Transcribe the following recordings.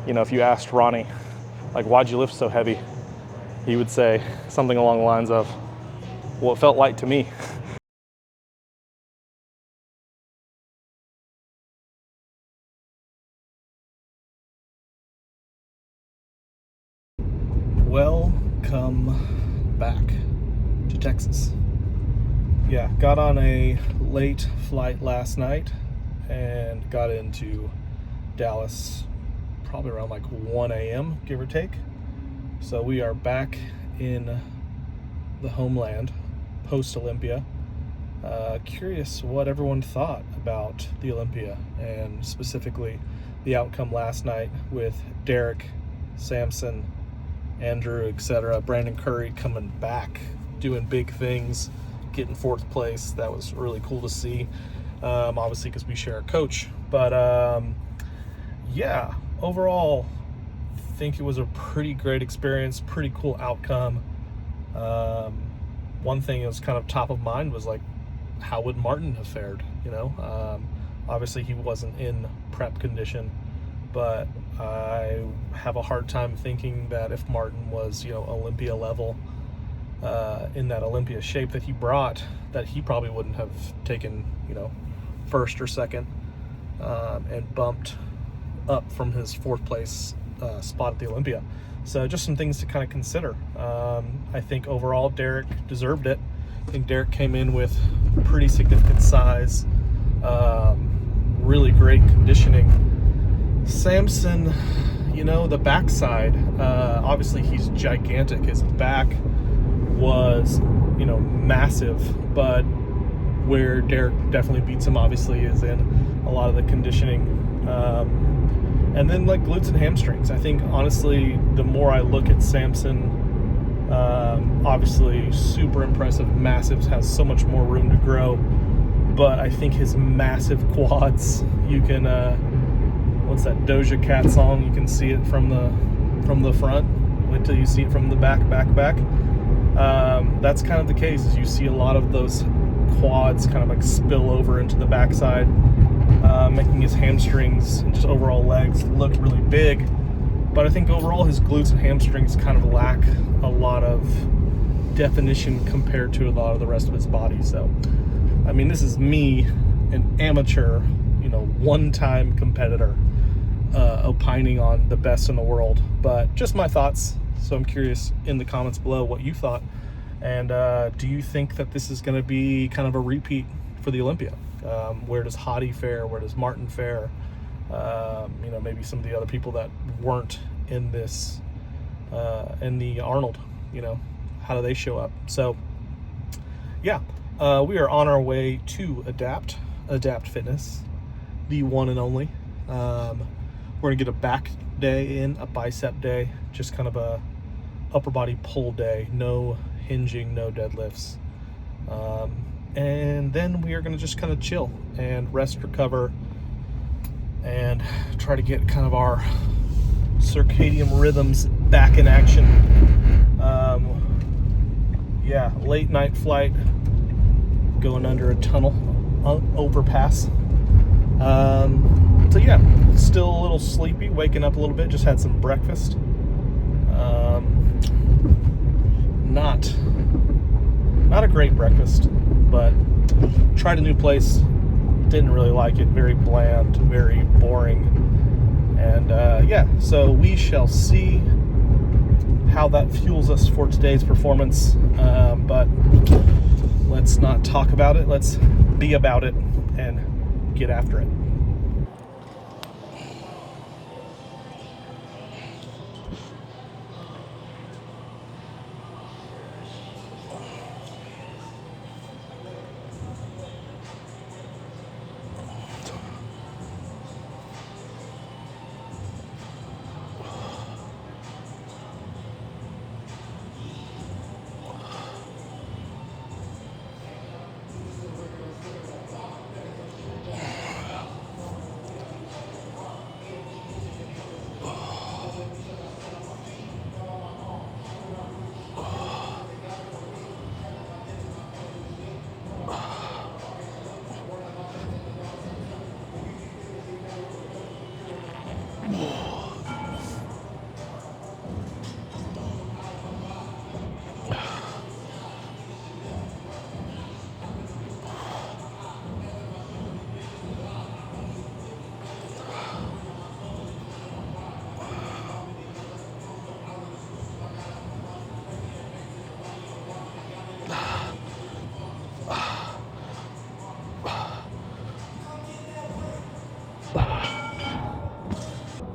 You know, if you asked Ronnie, like, why'd you lift so heavy? He would say something along the lines of, well, it felt light to me. Welcome back to Texas. Yeah, got on a late flight last night and got into Dallas probably around like 1 a.m., give or take. So we are back in the homeland post-Olympia. Curious what everyone thought about the Olympia and specifically the outcome last night with Derek, Samson, Andrew, etc. Brandon Curry coming back, doing big things, getting 4th place. That was really cool to see, obviously because we share a coach. But yeah, overall, I think it was a pretty great experience, pretty cool outcome. One thing that was kind of top of mind was like, how would Martin have fared? You know, obviously he wasn't in prep condition, but I have a hard time thinking that if Martin was, you know, Olympia level, in that Olympia shape that he brought, that he probably wouldn't have taken, you know, 1st or 2nd, and bumped up from his 4th place spot at the Olympia. So just some things to kind of consider. I think overall Derek deserved it. I think Derek came in with pretty significant size, really great conditioning. Samson, you know, the backside, obviously he's gigantic. His back was, you know, massive, but where Derek definitely beats him obviously is in a lot of the conditioning. And then like glutes and hamstrings. I think honestly, the more I look at Samson, obviously super impressive, massive, has so much more room to grow. But I think his massive quads, you can, what's that Doja Cat song? You can see it from the front. Wait till you see it from the back. That's kind of the case. Is you see a lot of those quads kind of like spill over into the backside, making his hamstrings and just overall legs look really big. But I think overall his glutes and hamstrings kind of lack a lot of definition compared to a lot of the rest of his body. So, I mean, this is me, an amateur, you know, one-time competitor, opining on the best in the world. But just my thoughts. So I'm curious in the comments below what you thought. And do you think that this is going to be kind of a repeat for the Olympia? Where does Hottie fare? Where does Martin fare? You know, maybe some of the other people that weren't in this, in the Arnold, you know, how do they show up? So, yeah, we are on our way to Adapt Fitness, the one and only. We're going to get a back day in, a bicep day, just kind of a upper body pull day, no hinging, no deadlifts. And then we are going to just kind of chill and rest, recover, and try to get kind of our circadian rhythms back in action. Yeah, late night flight, going under a tunnel overpass. So yeah, still a little sleepy, waking up a little bit, just had some breakfast. Not a great breakfast, but tried a new place, didn't really like it, very bland, very boring. And yeah, so we shall see how that fuels us for today's performance. But let's not talk about it, let's be about it and get after it.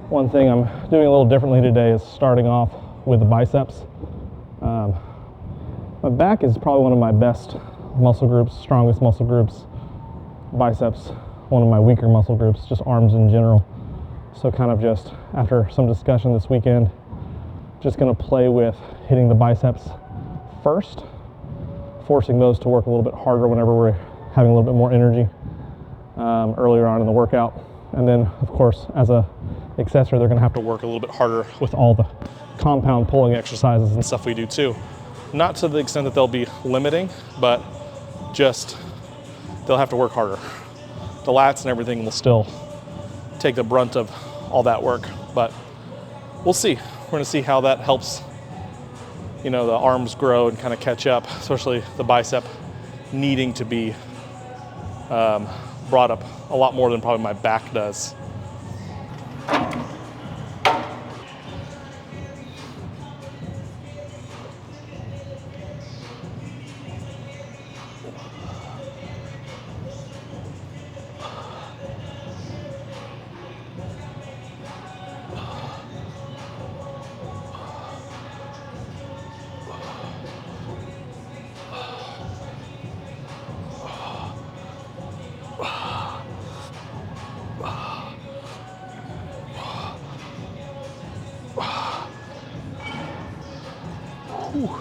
One thing I'm doing a little differently today is starting off with the biceps. My back is probably one of my best muscle groups, strongest muscle groups. Biceps, one of my weaker muscle groups, just arms in general. So kind of just after some discussion this weekend, just gonna play with hitting the biceps first, forcing those to work a little bit harder whenever we're having a little bit more energy earlier on in the workout. And then of course, as a accessory, they're gonna have to work a little bit harder with all the compound pulling exercises and stuff we do too. Not to the extent that they'll be limiting, but just they'll have to work harder. The lats and everything will still take the brunt of all that work, but we'll see. We're gonna see how that helps, you know, the arms grow and kind of catch up, especially the bicep needing to be brought up a lot more than probably my back does. Whew.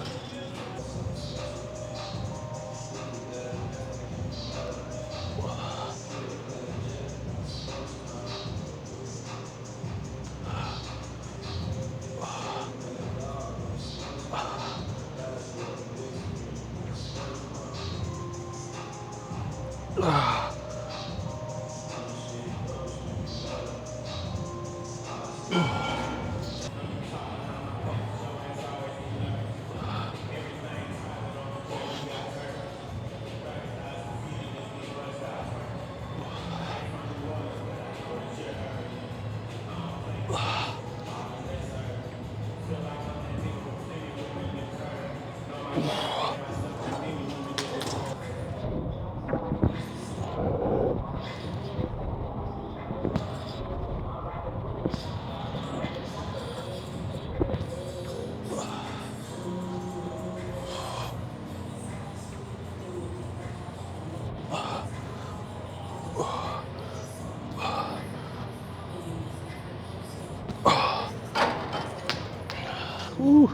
Ooh.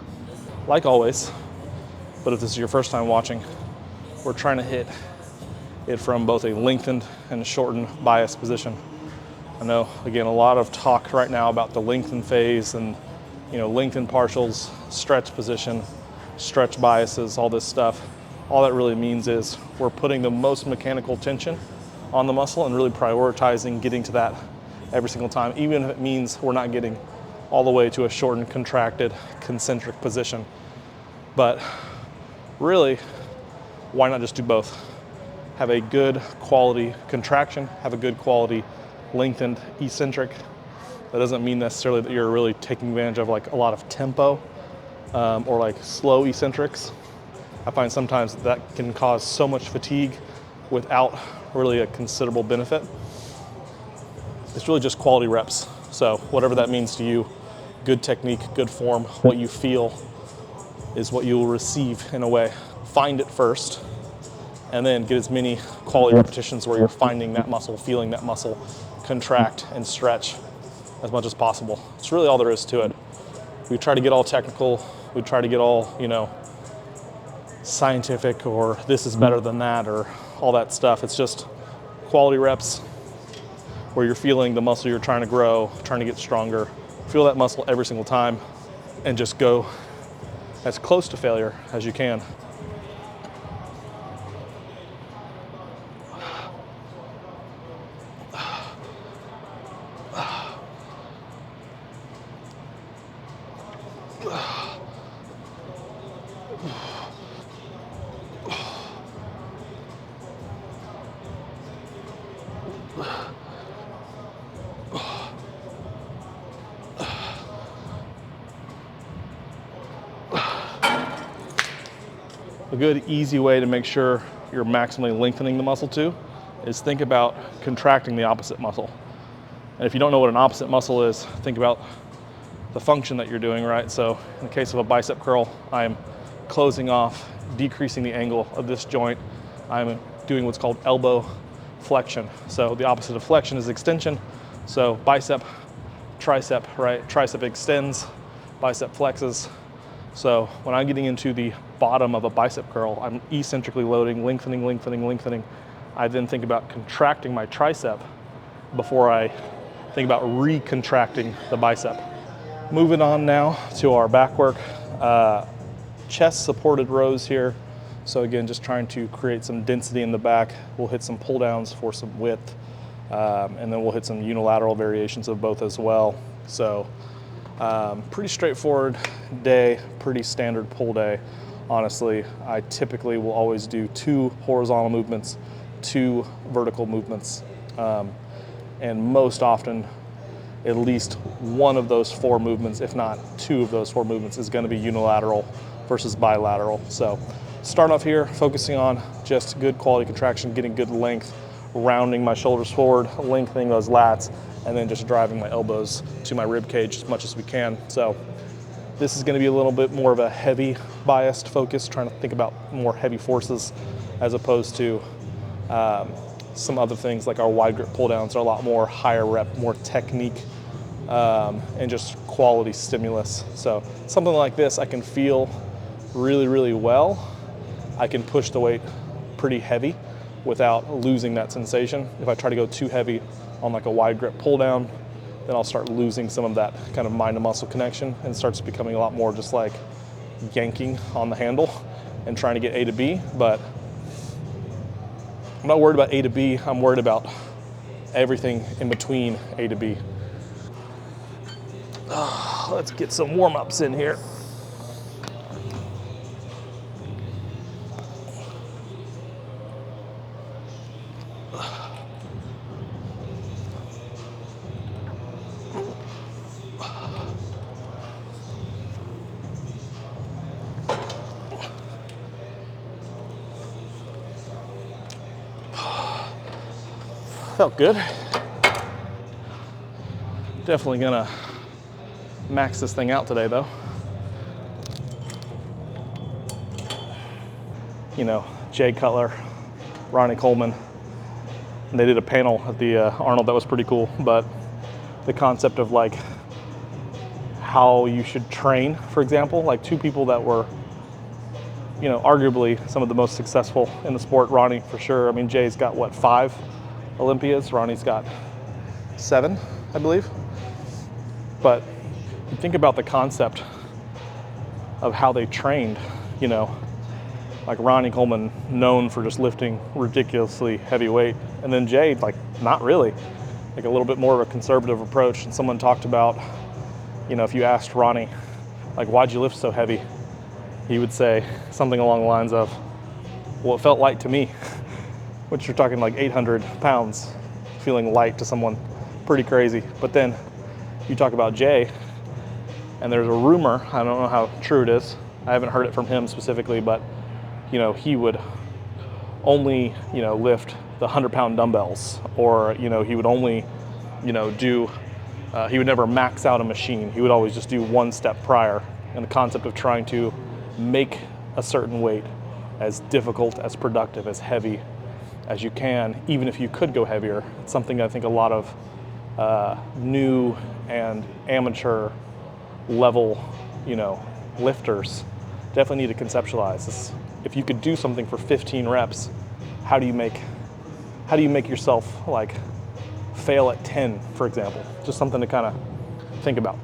Like always, but if this is your first time watching, we're trying to hit it from both a lengthened and shortened bias position. I know, again, a lot of talk right now about the lengthened phase and, you know, lengthened partials, stretch position, stretch biases, all this stuff. All that really means is we're putting the most mechanical tension on the muscle and really prioritizing getting to that every single time, even if it means we're not getting all the way to a shortened, contracted, concentric position. But really, why not just do both? Have a good quality contraction, have a good quality lengthened eccentric. That doesn't mean necessarily that you're really taking advantage of like a lot of tempo or like slow eccentrics. I find sometimes that can cause so much fatigue without really a considerable benefit. It's really just quality reps. So whatever that means to you, good technique, good form, what you feel is what you will receive in a way. Find it first, and then get as many quality repetitions where you're finding that muscle, feeling that muscle contract and stretch as much as possible. It's really all there is to it. We try to get all technical, we try to get all, you know, scientific or this is better than that or all that stuff. It's just quality reps where you're feeling the muscle you're trying to grow, trying to get stronger. Feel that muscle every single time and just go as close to failure as you can. A good, easy way to make sure you're maximally lengthening the muscle too is think about contracting the opposite muscle. And if you don't know what an opposite muscle is, think about the function that you're doing, right? So in the case of a bicep curl, I'm closing off, decreasing the angle of this joint. I'm doing what's called elbow flexion. So the opposite of flexion is extension. So bicep, tricep, right? Tricep extends, bicep flexes. So when I'm getting into the bottom of a bicep curl, I'm eccentrically loading, lengthening, lengthening, lengthening. I then think about contracting my tricep before I think about recontracting the bicep. Moving on now to our back work, chest supported rows here. So again, just trying to create some density in the back. We'll hit some pull downs for some width, and then we'll hit some unilateral variations of both as well. So pretty straightforward day, pretty standard pull day. Honestly, I typically will always do 2 horizontal movements, 2 vertical movements, and most often at least one of those 4 movements, if not 2 of those 4 movements, is going to be unilateral versus bilateral. So start off here focusing on just good quality contraction, getting good length, rounding my shoulders forward, lengthening those lats, and then just driving my elbows to my rib cage as much as we can. So this is going to be a little bit more of a heavy biased focus, trying to think about more heavy forces as opposed to some other things like our wide grip pull downs are a lot more higher rep, more technique, and just quality stimulus. So something like this I can feel really, really well. I can push the weight pretty heavy without losing that sensation. If I try to go too heavy on like a wide grip pull down, then I'll start losing some of that kind of mind to muscle connection and starts becoming a lot more just like yanking on the handle and trying to get A to B. But I'm not worried about A to B, I'm worried about everything in between A to B. Let's get some warm-ups in here. Felt good. Definitely gonna max this thing out today though. You know, Jay Cutler, Ronnie Coleman, they did a panel at the Arnold that was pretty cool, but the concept of like how you should train, for example, like 2 people that were, you know, arguably some of the most successful in the sport. Ronnie for sure. I mean, Jay's got what, 5 Olympias? Ronnie's got 7, I believe. But you think about the concept of how they trained, you know, like Ronnie Coleman known for just lifting ridiculously heavy weight, and then Jay, like, not really, like a little bit more of a conservative approach. And someone talked about, you know, if you asked Ronnie, like, why'd you lift so heavy? He would say something along the lines of, well, it felt light to me. Which you're talking like 800 pounds, feeling light to someone, pretty crazy. But then you talk about Jay, and there's a rumor, I don't know how true it is, I haven't heard it from him specifically, but you know, he would only, you know, lift the 100-pound dumbbells, or you know, he would only, you know, do, he would never max out a machine. He would always just do 1 step prior. And the concept of trying to make a certain weight as difficult, as productive, as heavy as you can, even if you could go heavier. It's something I think a lot of new and amateur level, you know, lifters definitely need to conceptualize this. If you could do something for 15 reps, how do you make yourself like fail at 10, for example? Just something to kind of think about.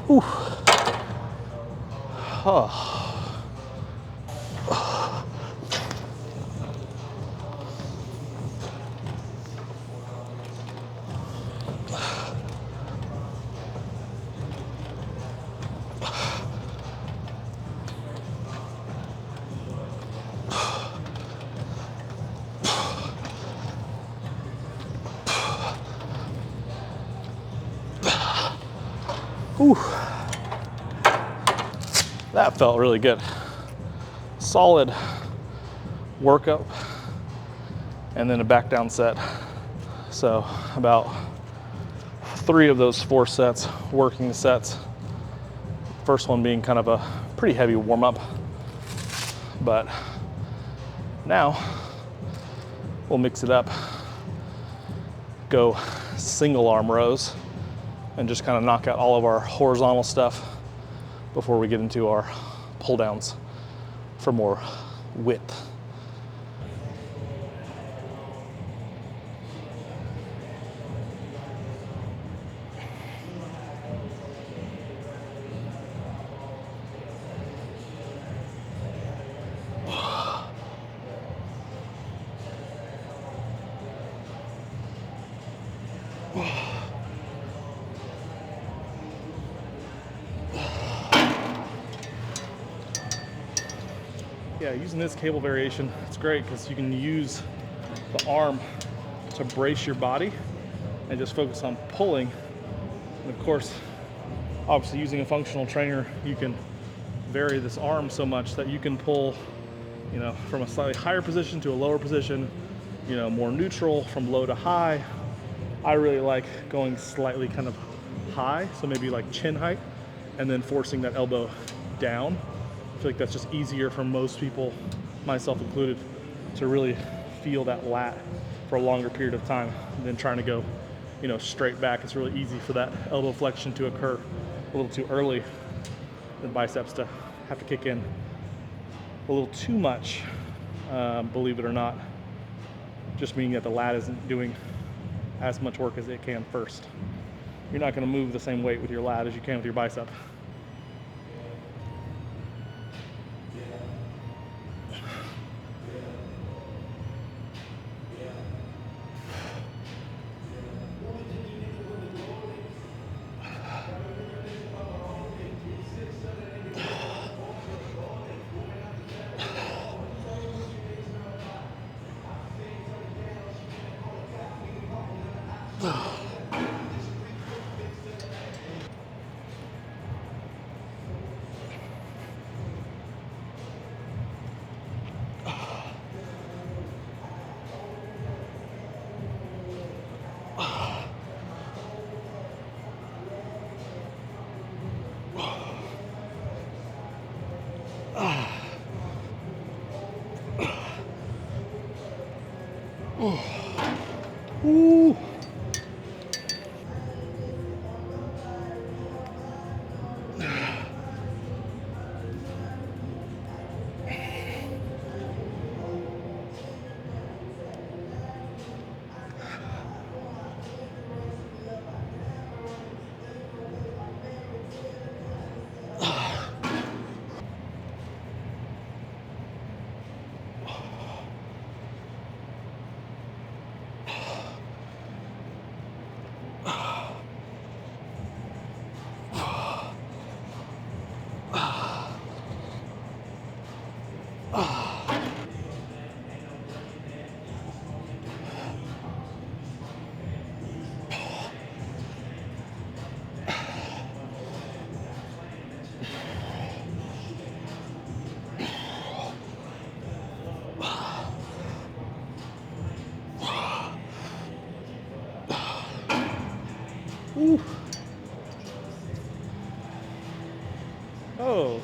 Ooh. Oh. Ooh. That felt really good. Solid workup and then a back down set. So about 3 of those 4 sets, working sets. First one being kind of a pretty heavy warm up. But now we'll mix it up. Go single arm rows and just kind of knock out all of our horizontal stuff before we get into our pull downs for more width. Yeah, using this cable variation, it's great because you can use the arm to brace your body and just focus on pulling. And of course, obviously using a functional trainer, you can vary this arm so much that you can pull, you know, from a slightly higher position to a lower position, you know, more neutral from low to high. I really like going slightly kind of high, so maybe like chin height, and then forcing that elbow down. I feel like that's just easier for most people, myself included, to really feel that lat for a longer period of time than trying to go, you know, straight back. It's really easy for that elbow flexion to occur a little too early, and biceps to have to kick in a little too much, believe it or not, just meaning that the lat isn't doing as much work as it can first. You're not going to move the same weight with your lat as you can with your bicep. Ooh. Ooh.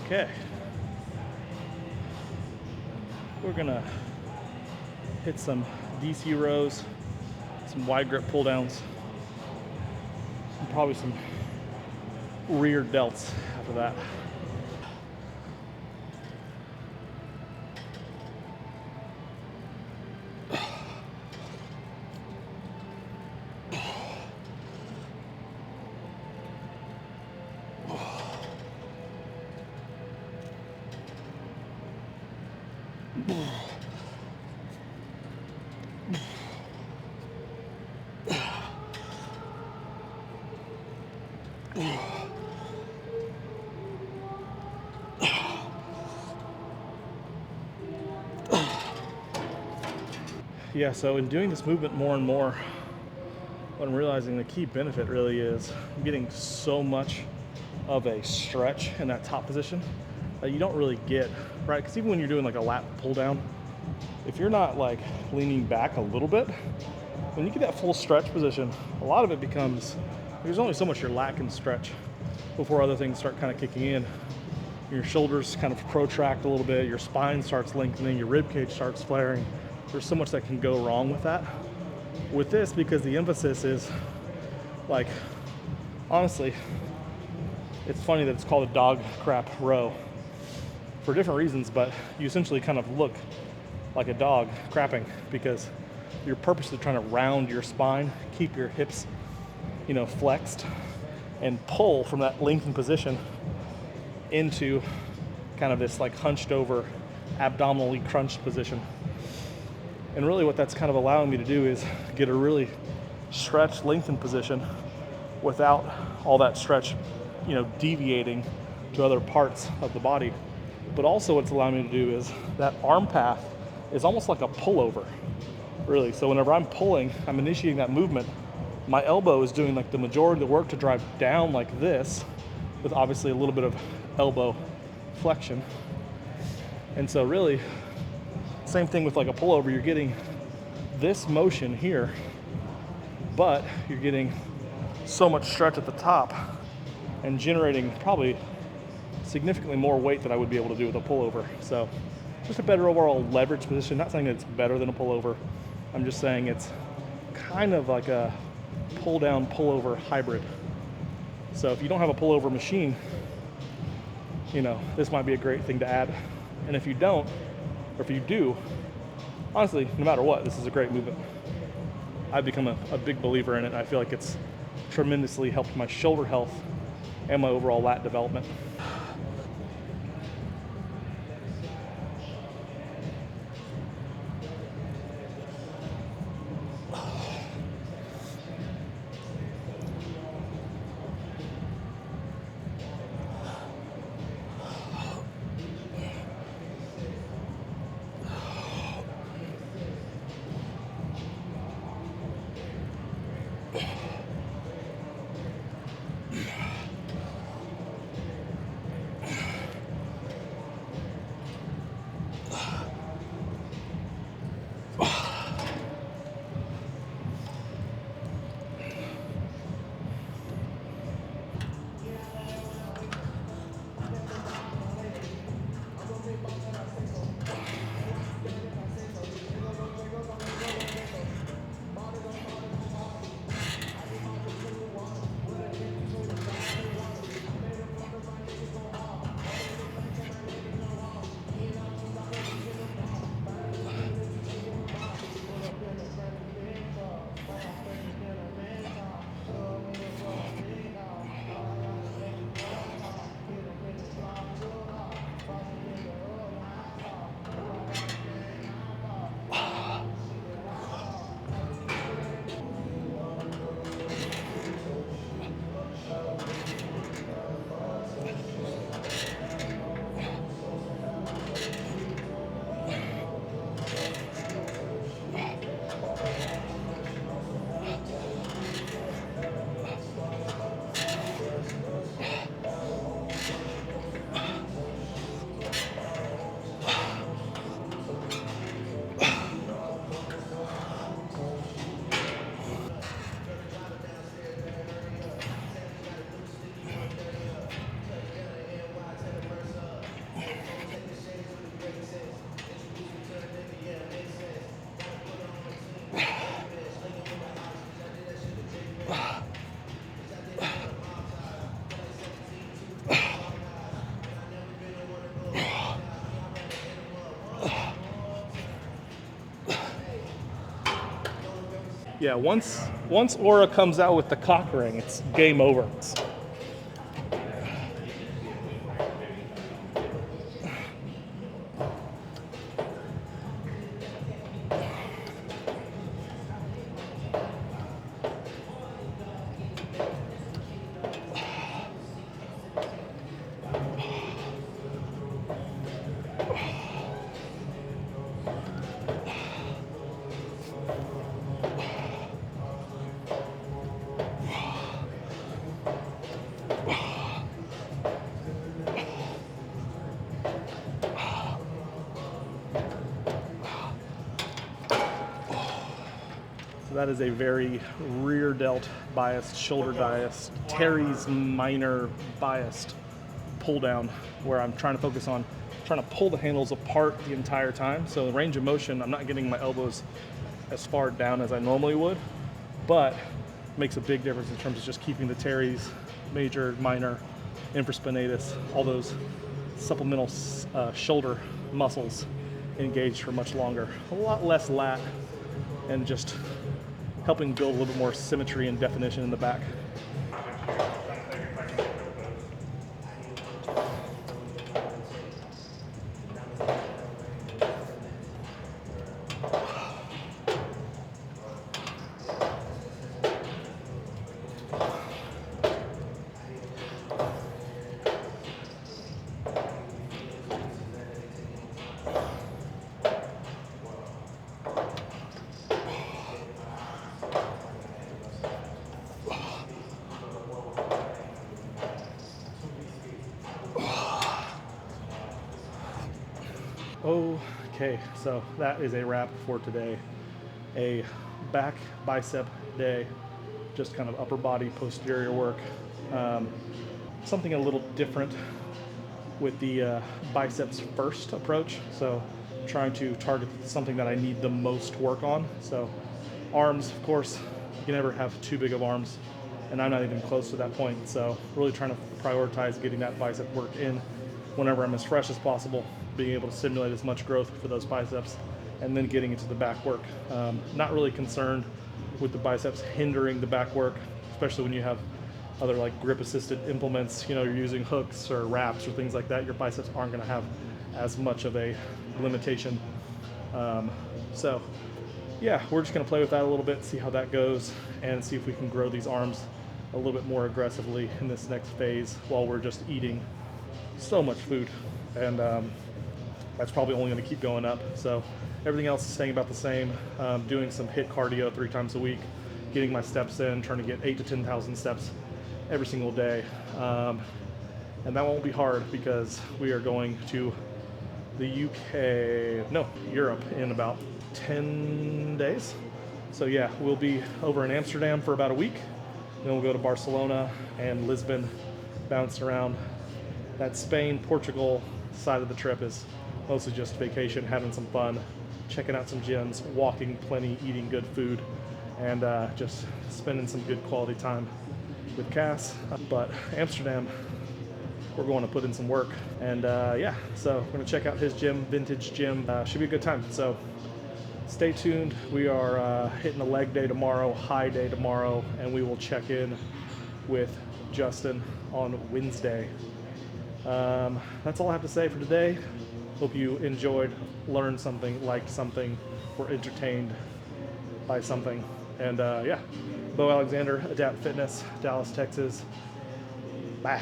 Okay. We're gonna hit some DC rows, some wide grip pull downs, and probably some rear delts after that. Yeah, so in doing this movement more and more, what I'm realizing the key benefit really is getting so much of a stretch in that top position that you don't really get, right? Because even when you're doing like a lat pull down, if you're not like leaning back a little bit, when you get that full stretch position, a lot of it becomes, there's only so much your lat can stretch before other things start kind of kicking in. Your shoulders kind of protract a little bit, your spine starts lengthening, your rib cage starts flaring. There's so much that can go wrong with that. With this, because the emphasis is like, honestly, it's funny that it's called a dog crap row for different reasons, but you essentially kind of look like a dog crapping because you're purposely trying to round your spine, keep your hips, you know, flexed, and pull from that lengthened position into kind of this like hunched over, abdominally crunched position. And really what that's kind of allowing me to do is get a really stretched, lengthened position without all that stretch, you know, deviating to other parts of the body. But also what's allowing me to do is that arm path is almost like a pullover, really. So whenever I'm pulling, I'm initiating that movement. My elbow is doing like the majority of the work to drive down like this, with obviously a little bit of elbow flexion. And so really, same thing with like a pullover, you're getting this motion here, but you're getting so much stretch at the top and generating probably significantly more weight than I would be able to do with a pullover. So just a better overall leverage position. Not saying that it's better than a pullover. I'm just saying it's kind of like a pull down pullover hybrid. So if you don't have a pullover machine, you know, this might be a great thing to add. And if you don't, or if you do, honestly, no matter what, this is a great movement. I've become a big believer in it. I feel like it's tremendously helped my shoulder health and my overall lat development. Yeah, once Aura comes out with the cock ring, it's game over. So that is a very rear delt biased, shoulder biased, teres minor biased pull down, where I'm trying to focus on trying to pull the handles apart the entire time. So the range of motion, I'm not getting my elbows as far down as I normally would, but it makes a big difference in terms of just keeping the teres, major, minor, infraspinatus, all those supplemental shoulder muscles engaged for much longer. A lot less lat, and just helping build a little bit more symmetry and definition in the back. Okay, so that is a wrap for today. A back bicep day, just kind of upper body, posterior work. Something a little different with the biceps first approach. So trying to target something that I need the most work on. So arms, of course, you can never have too big of arms, and I'm not even close to that point. So really trying to prioritize getting that bicep work in whenever I'm as fresh as possible, being able to simulate as much growth for those biceps, and then getting into the back work. Not really concerned with the biceps hindering the back work, especially when you have other like grip assisted implements, you know, you're using hooks or wraps or things like that, your biceps aren't gonna have as much of a limitation. So yeah, we're just gonna play with that a little bit, see how that goes, and see if we can grow these arms a little bit more aggressively in this next phase while we're just eating so much food. And that's probably only going to keep going up. So everything else is staying about the same. Doing some HIIT cardio 3 times a week, getting my steps in, trying to get 8,000 to 10,000 steps every single day. And that won't be hard because we are going to the Europe in about 10 days. So yeah, we'll be over in Amsterdam for about a week. Then we'll go to Barcelona and Lisbon, bounce around. That Spain, Portugal side of the trip is mostly just vacation, having some fun, checking out some gyms, walking plenty, eating good food, and just spending some good quality time with Cass. But Amsterdam, we're going to put in some work. And yeah, so we're going to check out his gym, vintage gym. Should be a good time. So stay tuned. We are hitting a leg day tomorrow, high day tomorrow, and we will check in with Justin on Wednesday. That's all I have to say for today. Hope you enjoyed, learned something, liked something, were entertained by something. And yeah, Bo Alexander, Adapt Fitness, Dallas, Texas. Bye.